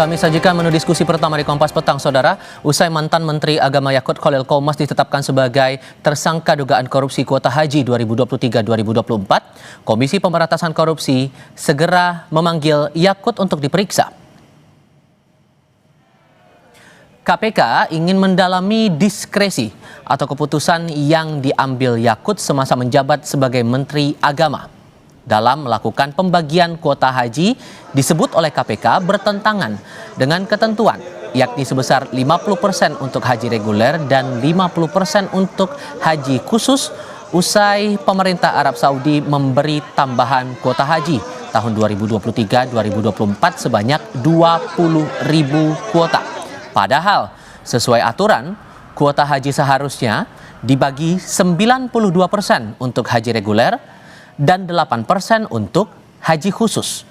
Kami sajikan menu diskusi pertama di Kompas Petang, Saudara. Usai mantan Menteri Agama Yakut Khalil Qaumas ditetapkan sebagai tersangka dugaan korupsi kuota haji 2023-2024, Komisi Pemberantasan Korupsi segera memanggil Yakut untuk diperiksa. KPK ingin mendalami diskresi atau keputusan yang diambil Yakut semasa menjabat sebagai Menteri Agama. Dalam melakukan pembagian kuota haji disebut oleh KPK bertentangan dengan ketentuan, yakni sebesar 50% untuk haji reguler dan 50% untuk haji khusus usai pemerintah Arab Saudi memberi tambahan kuota haji tahun 2023-2024 sebanyak 20.000 kuota. Padahal sesuai aturan, kuota haji seharusnya dibagi 92% untuk haji reguler dan 8% untuk haji khusus.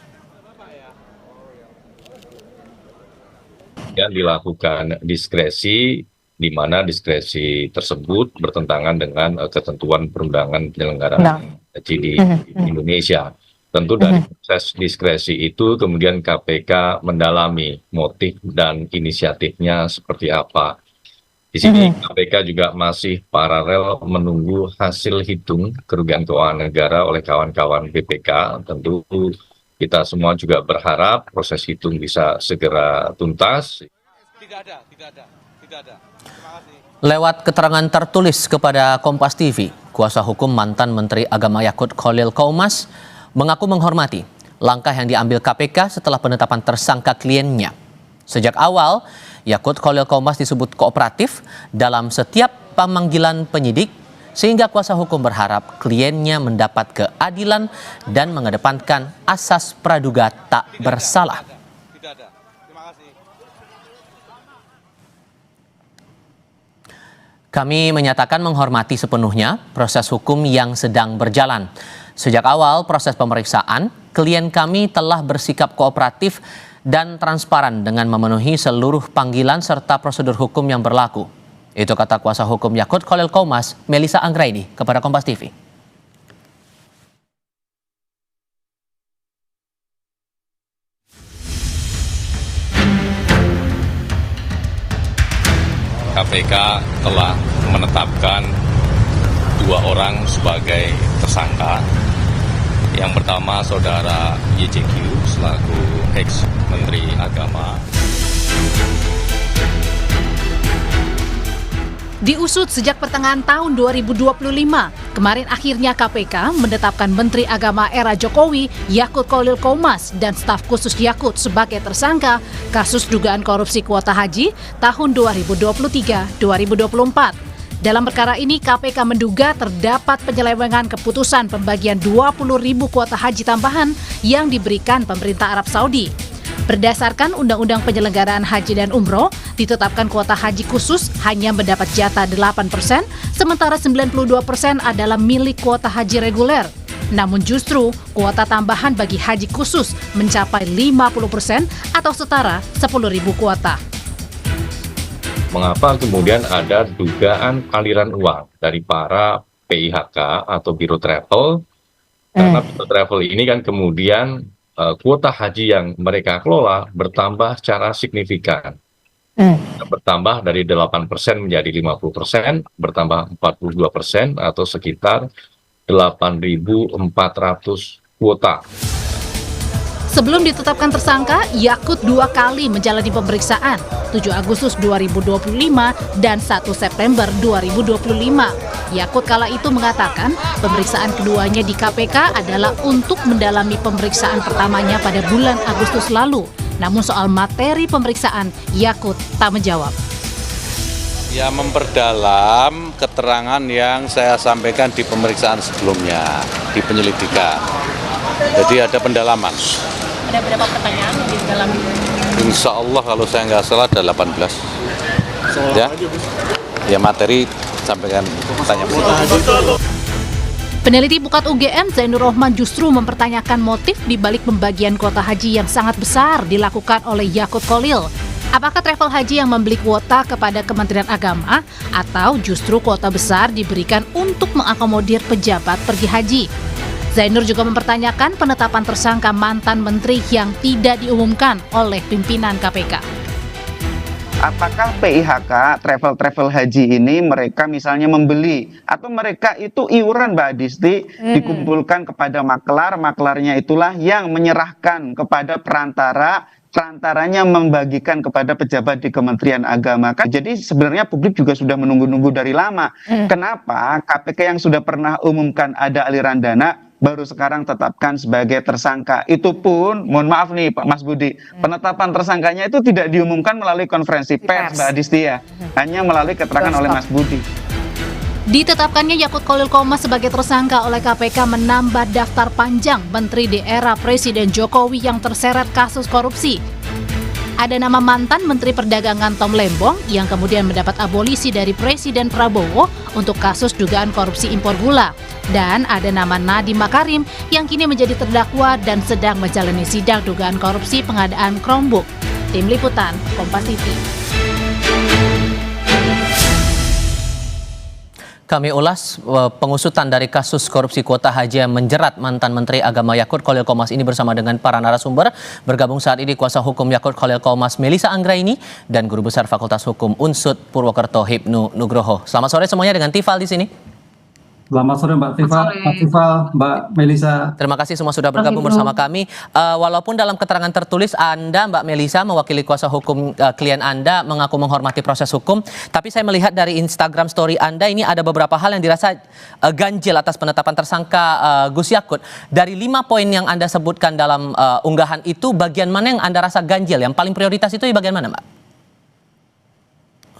Yang dilakukan diskresi, di mana diskresi tersebut bertentangan dengan ketentuan perundangan penyelenggaraan haji di Indonesia. Tentu dari proses diskresi itu kemudian KPK mendalami motif dan inisiatifnya seperti apa. Di sini KPK juga masih paralel menunggu hasil hitung kerugian keuangan negara oleh kawan-kawan BPK. Tentu kita semua juga berharap proses hitung bisa segera tuntas. Tidak ada. Terima kasih. Lewat keterangan tertulis kepada Kompas TV, kuasa hukum mantan Menteri Agama Yakut Khalil Qaumas mengaku menghormati langkah yang diambil KPK setelah penetapan tersangka kliennya. Sejak awal, Yakut Khalil Qaumas disebut kooperatif dalam setiap pemanggilan penyidik, sehingga kuasa hukum berharap kliennya mendapat keadilan dan mengedepankan asas praduga tak bersalah. Tidak ada. Terima kasih. Kami menyatakan menghormati sepenuhnya proses hukum yang sedang berjalan. Sejak awal proses pemeriksaan, klien kami telah bersikap kooperatif dan transparan dengan memenuhi seluruh panggilan serta prosedur hukum yang berlaku. Itu kata kuasa hukum Yakut Khalil Qaumas, Melisa Anggraini, kepada Kompas TV. KPK telah menetapkan 2 orang sebagai tersangka. Yang pertama saudara YJQ selaku ex-Menteri Agama. Diusut sejak pertengahan tahun 2025, kemarin akhirnya KPK menetapkan Menteri Agama era Jokowi Yakut Khalil Qaumas dan staf khusus Yakut sebagai tersangka kasus dugaan korupsi kuota haji tahun 2023-2024. Dalam perkara ini, KPK menduga terdapat penyelewengan keputusan pembagian 20.000 kuota haji tambahan yang diberikan pemerintah Arab Saudi. Berdasarkan Undang-Undang Penyelenggaraan Haji dan Umroh, ditetapkan kuota haji khusus hanya mendapat jatah 8%, sementara 92% adalah milik kuota haji reguler. Namun justru kuota tambahan bagi haji khusus mencapai 50% atau setara 10.000 kuota. Mengapa kemudian ada dugaan aliran uang dari para PIHK atau Biro Travel? Karena Biro Travel ini kan kemudian kuota haji yang mereka kelola bertambah secara signifikan. Bertambah dari 8% menjadi 50%, bertambah 42% atau sekitar 8.400 kuota. Sebelum ditetapkan tersangka, Yakut 2 kali menjalani pemeriksaan, 7 Agustus 2025 dan 1 September 2025. Yakut kala itu mengatakan pemeriksaan keduanya di KPK adalah untuk mendalami pemeriksaan pertamanya pada bulan Agustus lalu. Namun soal materi pemeriksaan, Yakut tak menjawab. Ya, memperdalam keterangan yang saya sampaikan di pemeriksaan sebelumnya, di penyelidikan. Jadi ada pendalaman. Ada berapa pertanyaan yang didalami? Insya Allah kalau saya nggak salah ada 18. Ya materi sampaikan tanya. Peneliti Pukat UGM Zainur Rohman justru mempertanyakan motif di balik pembagian kuota haji yang sangat besar dilakukan oleh Yakut Khalil. Apakah travel haji yang membeli kuota kepada Kementerian Agama atau justru kuota besar diberikan untuk mengakomodir pejabat pergi haji? Zainur juga mempertanyakan penetapan tersangka mantan menteri yang tidak diumumkan oleh pimpinan KPK. Apakah PIHK travel haji ini mereka misalnya membeli atau mereka itu iuran Mbak Adisti dikumpulkan kepada maklarnya itulah yang menyerahkan kepada perantaranya membagikan kepada pejabat di Kementerian Agama. Jadi sebenarnya publik juga sudah menunggu-nunggu dari lama. Kenapa KPK yang sudah pernah umumkan ada aliran dana baru sekarang tetapkan sebagai tersangka? Itu pun, mohon maaf nih Pak Mas Budi, penetapan tersangkanya itu tidak diumumkan melalui konferensi pers Mbak Adisti ya, hanya melalui keterangan oleh Mas Budi. Ditetapkannya Yakut Khalil Qomas sebagai tersangka oleh KPK menambah daftar panjang menteri di era Presiden Jokowi yang terseret kasus korupsi. Ada nama mantan Menteri Perdagangan Tom Lembong yang kemudian mendapat abolisi dari Presiden Prabowo untuk kasus dugaan korupsi impor gula. Dan ada nama Nadiem Makarim yang kini menjadi terdakwa dan sedang menjalani sidang dugaan korupsi pengadaan Chromebook. Tim Liputan, Kompas TV. Kami ulas pengusutan dari kasus korupsi kuota haji yang menjerat mantan Menteri Agama Yakut Khalil Qomas ini bersama dengan para narasumber. Bergabung saat ini kuasa hukum Yakut Khalil Qomas Melisa Anggraini dan Guru Besar Fakultas Hukum UNSUD Purwokerto Hipnu Nugroho. Selamat sore semuanya dengan Tifal di sini. Selamat sore Mbak Tifal, Mbak Melisa. Terima kasih semua sudah bergabung bersama kami. Walaupun dalam keterangan tertulis Anda, Mbak Melisa, mewakili kuasa hukum klien Anda mengaku menghormati proses hukum, tapi saya melihat dari Instagram story Anda ini ada beberapa hal yang dirasa ganjil atas penetapan tersangka Gus Yakut. Dari 5 poin yang Anda sebutkan dalam unggahan itu, bagian mana yang Anda rasa ganjil? Yang paling prioritas itu bagian mana, Mbak?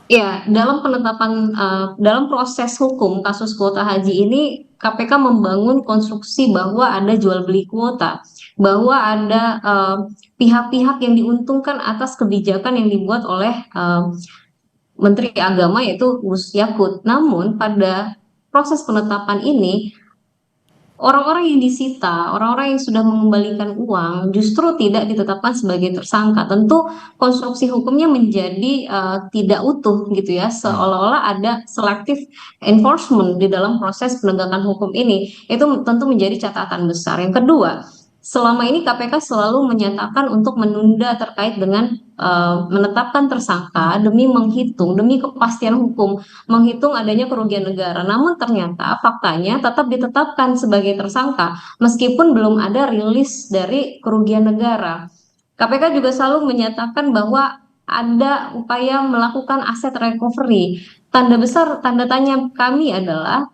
Ya, dalam penetapan dalam proses hukum kasus kuota haji ini KPK membangun konstruksi bahwa ada jual beli kuota, bahwa ada pihak-pihak yang diuntungkan atas kebijakan yang dibuat oleh Menteri Agama yaitu Gus Yakut. Namun pada proses penetapan ini orang-orang yang disita, orang-orang yang sudah mengembalikan uang justru tidak ditetapkan sebagai tersangka. Tentu konstruksi hukumnya menjadi tidak utuh gitu ya, seolah-olah ada selective enforcement di dalam proses penegakan hukum ini. Itu tentu menjadi catatan besar. Yang kedua, selama ini KPK selalu menyatakan untuk menunda terkait dengan menetapkan tersangka demi kepastian hukum, menghitung adanya kerugian negara. Namun ternyata faktanya tetap ditetapkan sebagai tersangka meskipun belum ada rilis dari kerugian negara. KPK juga selalu menyatakan bahwa ada upaya melakukan aset recovery. Tanda besar tanda tanya kami adalah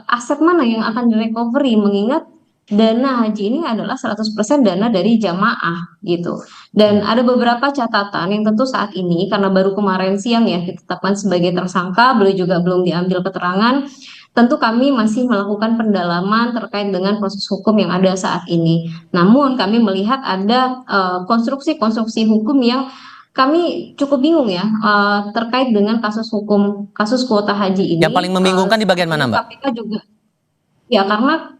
aset mana yang akan direcovery, mengingat dana haji ini adalah 100% dana dari jamaah gitu. Dan ada beberapa catatan yang tentu saat ini karena baru kemarin siang ya ditetapkan sebagai tersangka, beliau juga belum diambil keterangan. Tentu kami masih melakukan pendalaman terkait dengan proses hukum yang ada saat ini. Namun kami melihat ada konstruksi-konstruksi hukum yang kami cukup bingung ya terkait dengan kasus kuota haji ini. Yang paling membingungkan di bagian mana, Mbak? KPK juga ya, karena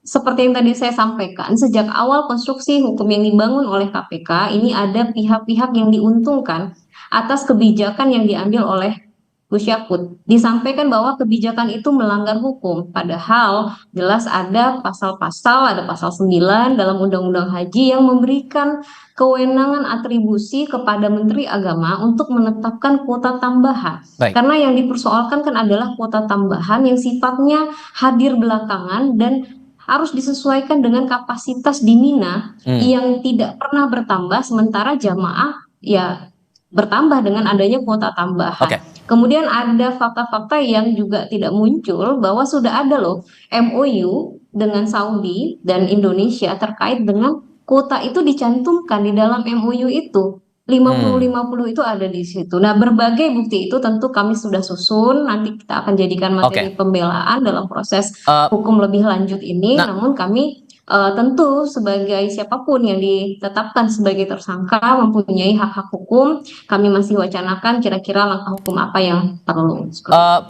seperti yang tadi saya sampaikan, sejak awal konstruksi hukum yang dibangun oleh KPK, ini ada pihak-pihak yang diuntungkan atas kebijakan yang diambil oleh Gus Yakut. Disampaikan bahwa kebijakan itu melanggar hukum, padahal jelas ada pasal-pasal, ada pasal 9 dalam Undang-Undang Haji yang memberikan kewenangan atribusi kepada Menteri Agama untuk menetapkan kuota tambahan. Baik. Karena yang dipersoalkan kan adalah kuota tambahan yang sifatnya hadir belakangan dan harus disesuaikan dengan kapasitas di Mina yang tidak pernah bertambah, sementara jamaah ya bertambah dengan adanya kuota tambahan. Okay. Kemudian ada fakta-fakta yang juga tidak muncul bahwa sudah ada loh MOU dengan Saudi dan Indonesia terkait dengan kuota itu dicantumkan di dalam MOU itu. 50-50 itu ada di situ. Nah, berbagai bukti itu tentu kami sudah susun, nanti kita akan jadikan materi pembelaan dalam proses hukum lebih lanjut ini. Namun kami tentu sebagai siapapun yang ditetapkan sebagai tersangka mempunyai hak-hak hukum, kami masih wacanakan kira-kira langkah hukum apa yang perlu.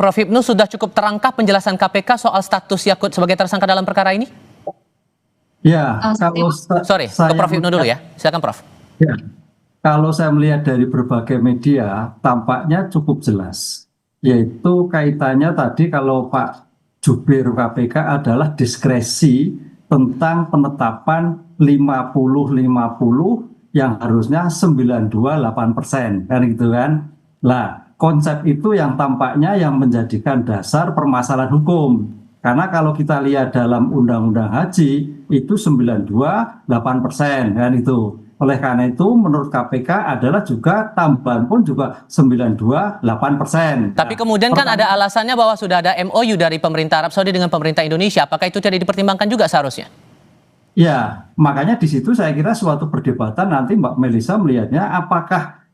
Prof. Hipnu, sudah cukup terangkah penjelasan KPK soal status Yakut sebagai tersangka dalam perkara ini? Ya, kalau Sorry, ke Prof. Hipnu dulu ya. Silakan Prof. Ya. Kalau saya melihat dari berbagai media, tampaknya cukup jelas. Yaitu kaitannya tadi kalau Pak Jubir KPK adalah diskresi tentang penetapan 50-50 yang harusnya 92,8%, kan gitu kan. Lah, konsep itu yang tampaknya yang menjadikan dasar permasalahan hukum. Karena kalau kita lihat dalam Undang-Undang Haji itu 92,8%, kan itu. Oleh karena itu menurut KPK adalah juga tambahan pun juga 92,8%. Tapi kemudian kan ada alasannya bahwa sudah ada MOU dari pemerintah Arab Saudi dengan pemerintah Indonesia. Apakah itu tidak dipertimbangkan juga seharusnya? Ya, makanya di situ saya kira suatu perdebatan nanti Mbak Melisa melihatnya apakah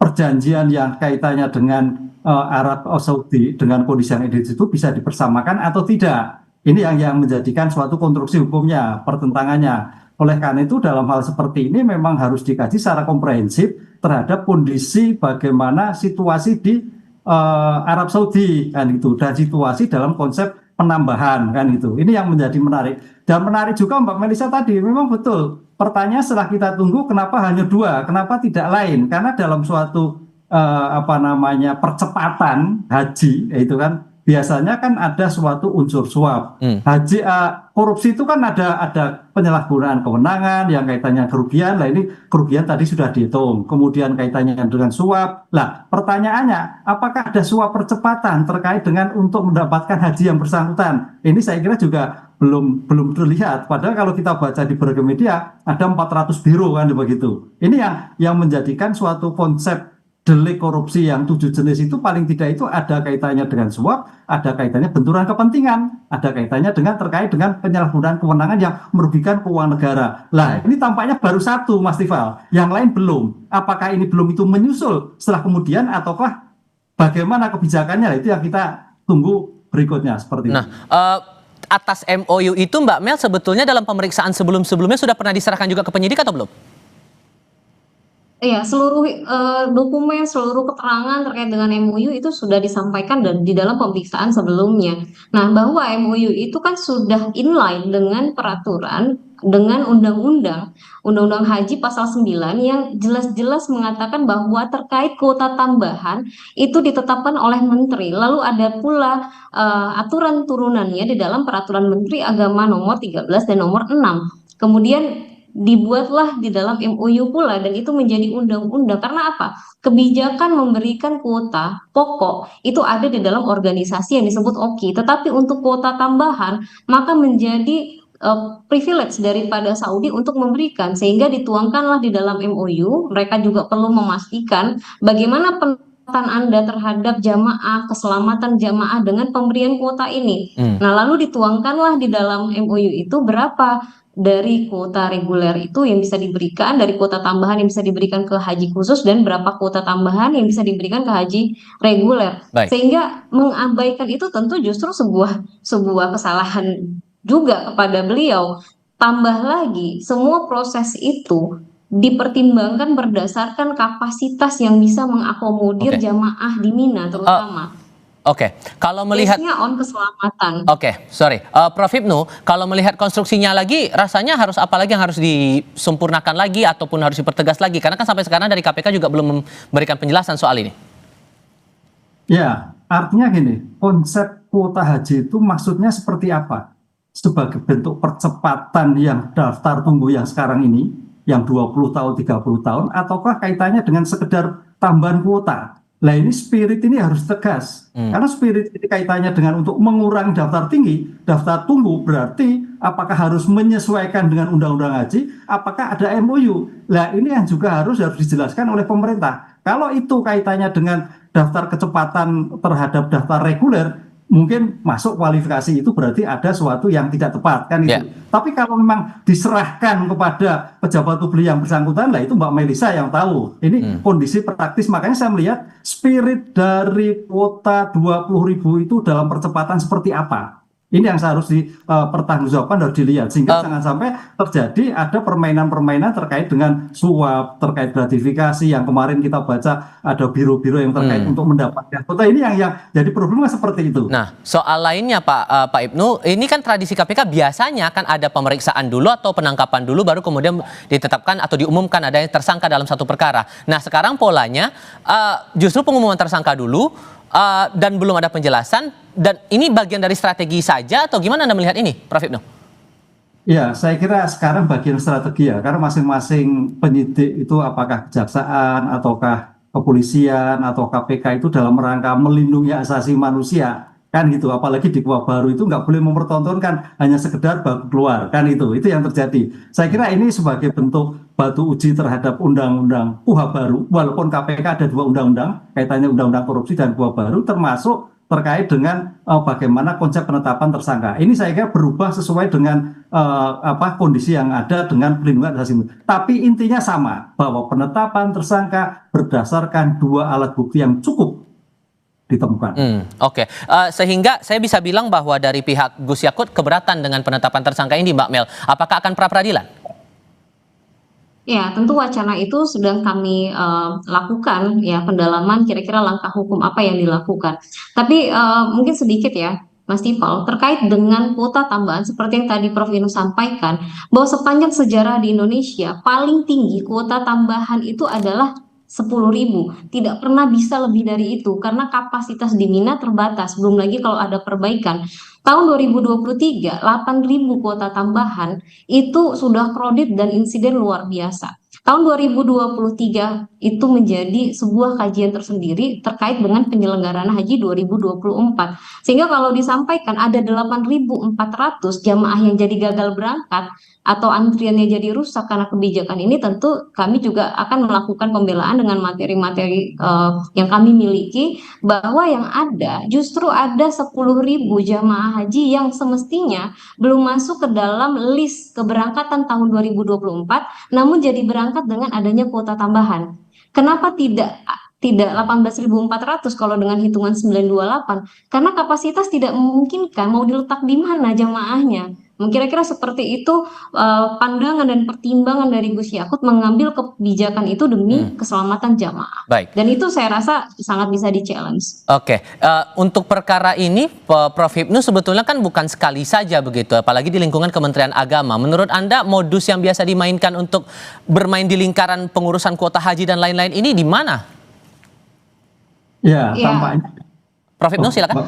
perjanjian yang kaitannya dengan Arab Saudi dengan kondisi yang ada itu bisa dipersamakan atau tidak. Ini yang menjadikan suatu konstruksi hukumnya, pertentangannya. Oleh karena itu dalam hal seperti ini memang harus dikaji secara komprehensif terhadap kondisi bagaimana situasi di Arab Saudi kan itu, dan situasi dalam konsep penambahan kan itu. Ini yang menjadi menarik. Dan menarik juga Mbak Melisa tadi, memang betul. Pertanyaan setelah kita tunggu kenapa hanya 2, kenapa tidak lain? Karena dalam suatu percepatan haji itu kan biasanya kan ada suatu unsur suap. Haji korupsi itu kan ada penyalahgunaan kewenangan yang kaitannya kerugian. Lah ini kerugian tadi sudah dihitung. Kemudian kaitannya dengan suap. Lah pertanyaannya, apakah ada suap percepatan terkait dengan untuk mendapatkan haji yang bersangkutan? Ini saya kira juga belum terlihat. Padahal kalau kita baca di berbagai media ada 400 biro kan begitu. Ini yang menjadikan suatu konsep delik korupsi yang 7 jenis itu paling tidak itu ada kaitannya dengan suap, ada kaitannya benturan kepentingan, ada kaitannya terkait dengan penyalahgunaan kewenangan yang merugikan keuangan negara. Lah ini tampaknya baru 1 Mas Tifal, yang lain belum. Apakah ini belum itu menyusul setelah kemudian ataukah bagaimana kebijakannya? Itu yang kita tunggu berikutnya seperti itu. Atas MOU itu Mbak Mel sebetulnya dalam pemeriksaan sebelumnya sudah pernah diserahkan juga ke penyidik atau belum? Iya, seluruh dokumen, seluruh keterangan terkait dengan MOU itu sudah disampaikan dan di dalam pemeriksaan sebelumnya. Nah, bahwa MOU itu kan sudah inline dengan peraturan, dengan undang-undang Haji pasal 9 yang jelas-jelas mengatakan bahwa terkait kuota tambahan itu ditetapkan oleh menteri. Lalu ada pula aturan turunannya di dalam peraturan Menteri Agama nomor 13 dan nomor 6. Kemudian dibuatlah di dalam MOU pula dan itu menjadi undang-undang. Karena apa? Kebijakan memberikan kuota pokok itu ada di dalam organisasi yang disebut OKI, tetapi untuk kuota tambahan maka menjadi privilege daripada Saudi untuk memberikan, sehingga dituangkanlah di dalam MOU. Mereka juga perlu memastikan bagaimana penempatan Anda terhadap jamaah, keselamatan jamaah dengan pemberian kuota ini. Nah, lalu dituangkanlah di dalam MOU itu berapa dari kuota reguler itu yang bisa diberikan, dari kuota tambahan yang bisa diberikan ke haji khusus, dan berapa kuota tambahan yang bisa diberikan ke haji reguler. Sehingga mengabaikan itu tentu justru sebuah kesalahan juga kepada beliau. Tambah lagi, semua proses itu dipertimbangkan berdasarkan kapasitas yang bisa mengakomodir jamaah di Mina terutama. Kalau melihat on keselamatan. Prof Ibnu, kalau melihat konstruksinya lagi, rasanya harus apa lagi yang harus disempurnakan lagi ataupun harus dipertegas lagi? Karena kan sampai sekarang dari KPK juga belum memberikan penjelasan soal ini. Ya, artinya gini, konsep kuota haji itu maksudnya seperti apa? Sebagai bentuk percepatan yang daftar tunggu yang sekarang ini, yang 20 tahun, 30 tahun, ataukah kaitannya dengan sekedar tambahan kuota? Nah ini spirit ini harus tegas, karena spirit ini kaitannya dengan untuk mengurangi daftar tinggi, daftar tunggu, berarti apakah harus menyesuaikan dengan undang-undang haji, apakah ada MOU. Nah ini yang juga harus dijelaskan oleh pemerintah. Kalau itu kaitannya dengan daftar kecepatan terhadap daftar reguler, mungkin masuk kualifikasi itu berarti ada sesuatu yang tidak tepat kan itu. Tapi kalau memang diserahkan kepada pejabat publik yang bersangkutan, lah itu Mbak Melisa yang tahu. Ini kondisi praktis, makanya saya melihat spirit dari kuota 20.000 itu dalam percepatan seperti apa. Ini yang harus dipertanggungjawabkan, harus dilihat sehingga jangan sampai terjadi ada permainan-permainan terkait dengan suap, terkait gratifikasi yang kemarin kita baca ada biro-biro yang terkait untuk mendapatkan kuota. Ini yang jadi problemnya seperti itu. Nah, soal lainnya Pak Ibnu, ini kan tradisi KPK biasanya kan ada pemeriksaan dulu atau penangkapan dulu baru kemudian ditetapkan atau diumumkan ada yang tersangka dalam satu perkara. Nah, sekarang polanya justru pengumuman tersangka dulu dan belum ada penjelasan, dan ini bagian dari strategi saja atau gimana Anda melihat ini, Prof Ibnu? Ya, saya kira sekarang bagian strategi ya, karena masing-masing penyidik itu apakah kejaksaan, ataukah kepolisian, atau KPK itu dalam rangka melindungi asasi manusia, kan gitu. Apalagi di Kuhap baru itu nggak boleh mempertontonkan hanya sekedar baku keluar, kan itu yang terjadi. Saya kira ini sebagai bentuk batu uji terhadap undang-undang Kuhap baru, walaupun KPK ada 2 undang-undang, kaitannya undang-undang korupsi dan Kuhap baru, termasuk terkait dengan bagaimana konsep penetapan tersangka. Ini saya kira berubah sesuai dengan kondisi yang ada dengan pelindungan asasi manusia. Tapi intinya sama, bahwa penetapan tersangka berdasarkan 2 alat bukti yang cukup ditemukan. Oke. Sehingga saya bisa bilang bahwa dari pihak Gus Yakut keberatan dengan penetapan tersangka ini, Mbak Mel. Apakah akan pra-peradilan? Ya, tentu wacana itu sedang kami lakukan ya pendalaman kira-kira langkah hukum apa yang dilakukan. Tapi mungkin sedikit ya, Mas Tifal, terkait dengan kuota tambahan seperti yang tadi Prof. Vinu sampaikan, bahwa sepanjang sejarah di Indonesia paling tinggi kuota tambahan itu adalah 10.000, tidak pernah bisa lebih dari itu karena kapasitas di Mina terbatas, belum lagi kalau ada perbaikan. Tahun 2023, 8.000 kuota tambahan itu sudah kredit dan insiden luar biasa. Tahun 2023 itu menjadi sebuah kajian tersendiri terkait dengan penyelenggaraan haji 2024. Sehingga kalau disampaikan ada 8.400 jamaah yang jadi gagal berangkat atau antriannya jadi rusak karena kebijakan ini, tentu kami juga akan melakukan pembelaan dengan materi-materi yang kami miliki, bahwa yang ada justru ada 10.000 jamaah haji yang semestinya belum masuk ke dalam list keberangkatan tahun 2024, namun jadi berangkat dengan adanya kuota tambahan. Kenapa tidak 18.400 kalau dengan hitungan 928? Karena kapasitas tidak memungkinkan, mau diletak di mana jamaahnya. Kira-kira seperti itu pandangan dan pertimbangan dari Gus Yakut mengambil kebijakan itu demi keselamatan jamaah. Baik. Dan itu saya rasa sangat bisa di-challenge. Oke, untuk perkara ini Prof. Hipnu sebetulnya kan bukan sekali saja begitu, apalagi di lingkungan Kementerian Agama. Menurut Anda modus yang biasa dimainkan untuk bermain di lingkaran pengurusan kuota haji dan lain-lain ini di mana? Ya, tampaknya. Prof. Hipnu silakan.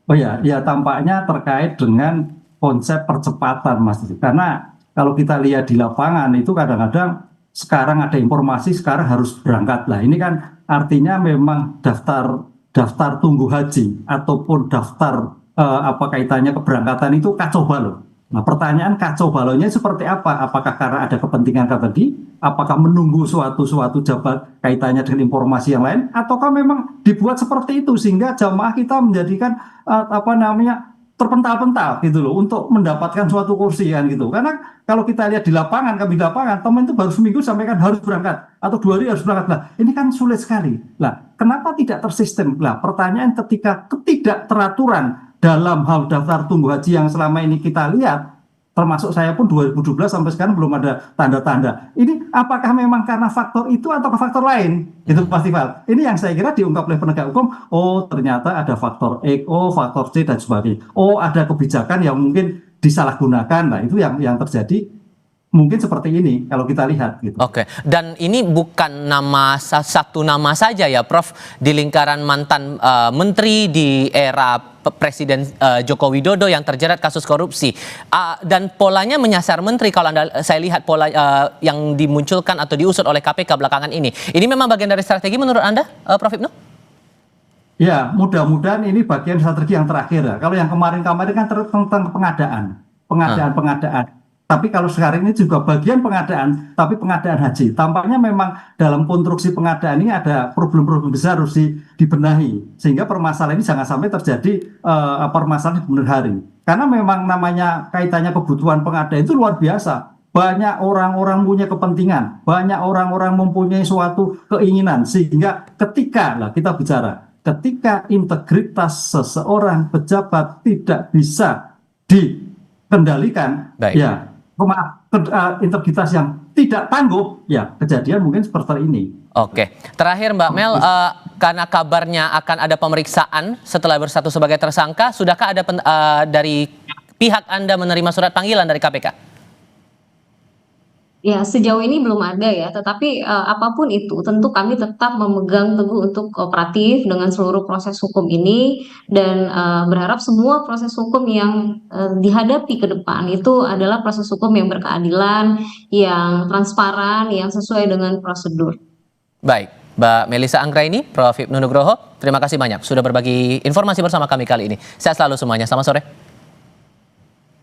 Oh ya, tampaknya terkait dengan konsep percepatan, Mas. Karena kalau kita lihat di lapangan itu kadang-kadang sekarang ada informasi sekarang harus berangkat lah. Ini kan artinya memang daftar tunggu haji ataupun daftar apa kaitannya keberangkatan itu kacau balau. Nah, pertanyaan kacau balaunya seperti apa? Apakah karena ada kepentingan tadi? Apakah menunggu suatu jabat kaitannya dengan informasi yang lain? Ataukah memang dibuat seperti itu sehingga jamaah kita menjadikan terpental-pental gitu loh untuk mendapatkan suatu kursi kan gitu. Karena kalau kita lihat di lapangan, kami di lapangan, teman itu baru seminggu sampaikan harus berangkat atau 2 hari harus berangkat lah. Ini kan sulit sekali. Lah, kenapa tidak tersistem? Lah, pertanyaan ketika ketidakteraturan dalam hal daftar tunggu haji yang selama ini kita lihat, termasuk saya pun 2017 sampai sekarang belum ada tanda-tanda. Ini apakah memang karena faktor itu atau faktor lain? Itu Mas Tifal. Ini yang saya kira diungkap oleh penegak hukum. Oh, ternyata ada faktor X, oh faktor C dan sebagainya. Oh, ada kebijakan yang mungkin disalahgunakan. Nah, itu yang terjadi. Mungkin seperti ini kalau kita lihat gitu. Oke, dan ini bukan satu nama saja ya Prof, di lingkaran mantan menteri di era Presiden Joko Widodo yang terjerat kasus korupsi, dan polanya menyasar menteri. Kalau saya lihat pola yang dimunculkan atau diusut oleh KPK belakangan ini memang bagian dari strategi menurut Anda, Prof. Hipnu? Ya, mudah-mudahan ini bagian strategi yang terakhir ya. Kalau yang kemarin-kemarin kan tentang pengadaan. Tapi kalau sekarang ini juga bagian pengadaan, tapi pengadaan haji. Tampaknya memang dalam konstruksi pengadaan ini ada problem-problem besar harus dibenahi. Sehingga permasalahan ini jangan sampai terjadi permasalahan di kemudian hari. Karena memang namanya kaitannya kebutuhan pengadaan itu luar biasa. Banyak orang-orang punya kepentingan, banyak orang-orang mempunyai suatu keinginan. Sehingga ketika ketika integritas seseorang pejabat tidak bisa dikendalikan, ya integritas yang tidak tangguh, ya kejadian mungkin seperti ini. Oke, terakhir Mbak Mel, karena kabarnya akan ada pemeriksaan setelah bersatu sebagai tersangka, sudahkah ada dari pihak Anda menerima surat panggilan dari KPK? Ya, sejauh ini belum ada ya, tetapi apapun itu, tentu kami tetap memegang teguh untuk kooperatif dengan seluruh proses hukum ini dan berharap semua proses hukum yang dihadapi ke depan itu adalah proses hukum yang berkeadilan, yang transparan, yang sesuai dengan prosedur. Baik, Mbak Melisa Anggraini, Prof. Ibnu Nugroho, terima kasih banyak sudah berbagi informasi bersama kami kali ini. Sehat selalu semuanya, selamat sore.